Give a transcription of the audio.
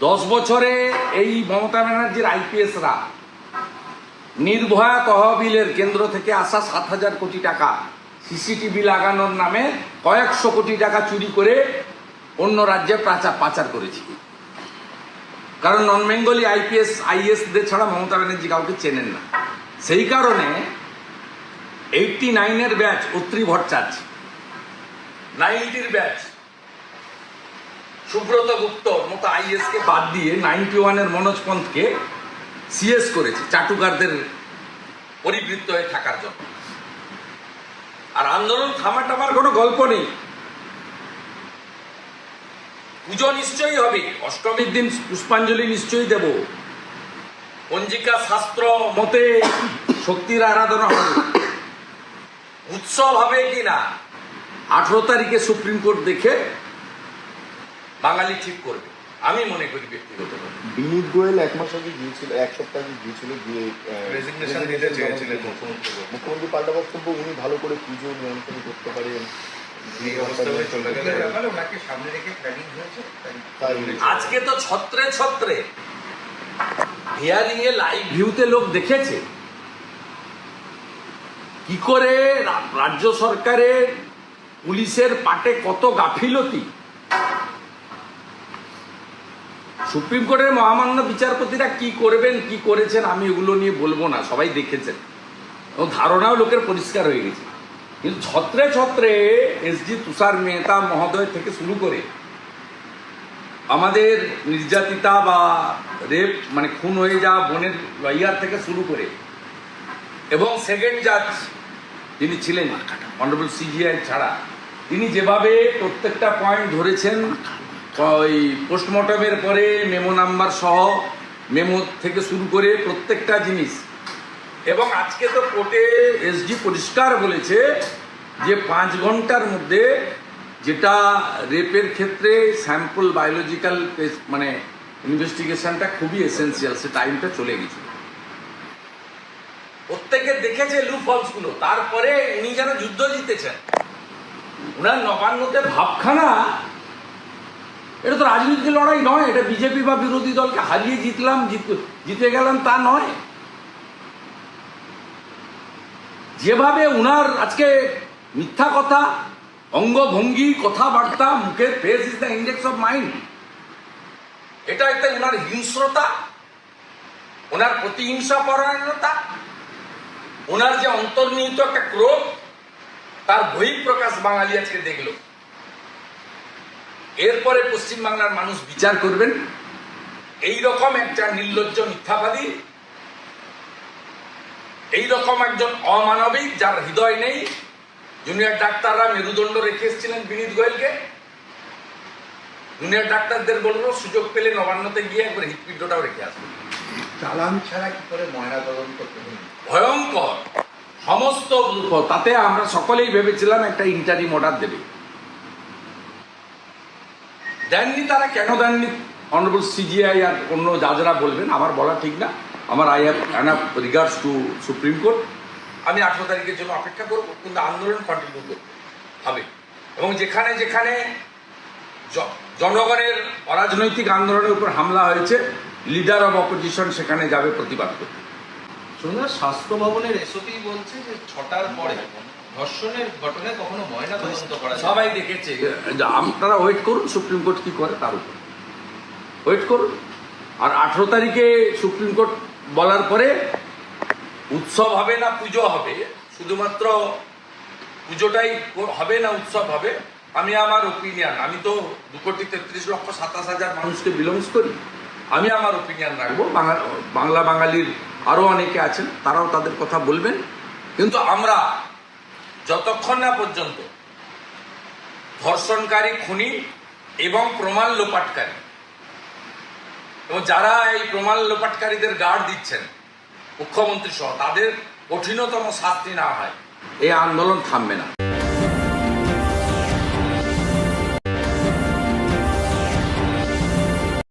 10 বছরে এই মমতা ব্যানার্জির আইপিএসরা নির্ভয়া তহবিলের কেন্দ্র থেকে আসা 7,000 কোটি টাকা সিসিটিভি লাগানোর নামে কয়েকশো কোটি টাকা চুরি করে অন্য রাজ্যে পাচার করেছে। কারণ নন বেঙ্গলি আইএসদের ছাড়া মমতা ব্যানার্জি কাউকে চেনেন না। সেই কারণে 89-এর ব্যাচ অত্রি ভট্টাচার্য, 90-র ব্যাচ সুব্রত গুপ্তর মতো আইএসকে বাদ দিয়ে 91-এর মনোজ পন্থকে সিএস করেছে চাটুকারদের পরিবৃত্ত হয়ে থাকার জন্য। আর আন্দোলন থামাটামার কোনো গল্প নেই। পুজো নিশ্চয়ই হবে, অষ্টমীর দিন পুষ্পাঞ্জলি নিশ্চয়ই দেব, পঞ্জিকা শাস্ত্র মতে শক্তির আরাধনা হবে, উৎসব হবে কিনা 18 তারিখে সুপ্রিম কোর্ট দেখে বাঙালি ঠিক করবে আমি মনে করি ব্যক্তিগতভাবে। বিনীত গোয়েল এক মাস আগে গিয়েছিল, এক সপ্তাহ আগে গিয়েছিল, গিয়ে রেজিগনেশন দিতে চেয়েছিলেন মুখ্যমন্ত্রী পাল্টা বক্তব্য, উনি ভালো করে পুজো নিয়ন্ত্রণ করতে পারেন। আজকে তো ছত্রে ছত্রে হিয়ারিং এ লাইভ ভিউতে লোক দেখেছে কি করে রাজ্য সরকারের পুলিশের পাটে কত গাফিলতি। সুপ্রিম কোর্টের মহামান্য বিচারপতিরা কি করবেন কি করেছেন আমি এগুলো নিয়ে বলবো না, সবাই দেখেছেন এবং ধারণাও লোকের পরিষ্কার হয়ে গেছে। কিন্তু ছত্রে ছত্রে এসজি তুষার মেহতা মহোদয় থেকে শুরু করে আমাদের নির্যাতিতা বা রেপ মানে খুন হয়ে যাওয়া বোনের লয়ার থেকে শুরু করে এবং সেকেন্ড জাজ যিনি ছিলেন অনারেবল সিজিআই ছাড়া, তিনি যেভাবে প্রত্যেকটা পয়েন্ট ধরেছেন, ওই পোস্টমর্টমের পরে মেমো নাম্বার সহ মেমো থেকে শুরু করে প্রত্যেকটা জিনিস। এবং আজকে তো কোর্টে এসডি পরিষ্কার বলেছে যে 5 ঘন্টার মধ্যে, যেটা রেপের ক্ষেত্রে স্যাম্পল বায়োলজিক্যাল মানে ইনভেস্টিগেশনটা খুবই এসেন্সিয়াল, সে টাইমটা চলে গেছিল। প্রত্যেকে দেখেছে লুপ হলসগুলো, তারপরে উনি যেন যুদ্ধ জিতেছেন। উনার নবান্নতে ভাবখানা, এটা তো রাজনীতি লড়াই নয়, এটা বিজেপি বা বিরোধী দলকে হারিয়ে জিতে গেলাম তা নয়। যেভাবে উনার আজকে মিথ্যা কথা, অঙ্গভঙ্গি, কথাবার্তা, মুখের face is the index of mind, এটা একটা উনার হিংস্রতা, ওনার প্রতিহিংসা পরায়ণতা, ওনার যে অন্তর্নিহিত একটা ক্রোধ, তার বহিঃপ্রকাশ বাঙালি আজকে দেখল। এরপরে পশ্চিমবাংলার মানুষ বিচার করবেন এইরকম একটা নির্লজ্জ মিথ্যাবাদী, এইরকম একজন অমানবিক যার হৃদয় নেই। জুনিয়র ডাক্তাররা মেরুদণ্ড রেখে এসেছিলেন বিনীত গোয়েলকে। জুনিয়র ডাক্তারদের বলবো সুযোগ পেলে নবান্নতে গিয়ে একবার হৃৎপিণ্ডটাও রেখে আসবেন। চালান ছাড়া কি করে ময়না তদন্ত করবেন? ভয়ঙ্কর সমস্ত, তাতে আমরা সকলেই ভেবেছিলাম একটা ইন্টারিম অর্ডার দেবে, দেননি। তারা কেন দেননি অনারেবল সিজিআই আর অন্য জাজরা বলবেন, আমার বলা ঠিক না। আমার I have enough regards to supreme court. আমি 18 তারিখের জন্য অপেক্ষা করব, কিন্তু আন্দোলন কন্টিনিউ করতে হবে। এবং যেখানে যেখানে জনগণের অরাজনৈতিক আন্দোলনের উপর হামলা হয়েছে, লিডার অব অপোজিশন সেখানে যাবে প্রতিবাদ করতে। শুনুন, স্বাস্থ্য ভবনের এসওপি বলছে যে 6টার পরে ধর্ষণের ঘটনায় কখনো ময়না তদন্ত করা যায়। সবাই দেখেছে, আপনারা ওয়েট করুন সুপ্রিম কোর্ট কি করে তার উপর ওয়েট করুন। আর 18 তারিখে সুপ্রিম কোর্ট বলার পরে উৎসব হবে না পুজো হবে, শুধুমাত্র পুজোটাই হবে না উৎসব হবে, আমি আমার ওপিনিয়ন, আমি তো 2,33,27,000 মানুষকে বিলংস করি, আমি আমার ওপিনিয়ন রাখবো। বাংলা বাঙালির আরও অনেকে আছেন, তারাও তাদের কথা বলবেন। কিন্তু আমরা যতক্ষণ না পর্যন্ত ধর্ষণকারী, খুনি এবং প্রমাণ লোপাটকারী এবং যারা এই প্রমাণ লোপাটকারীদের গার্ড দিচ্ছেন মুখ্যমন্ত্রী সহ, তাদের কঠিনতম শাস্তি না হয়, এই আন্দোলন থামবে না।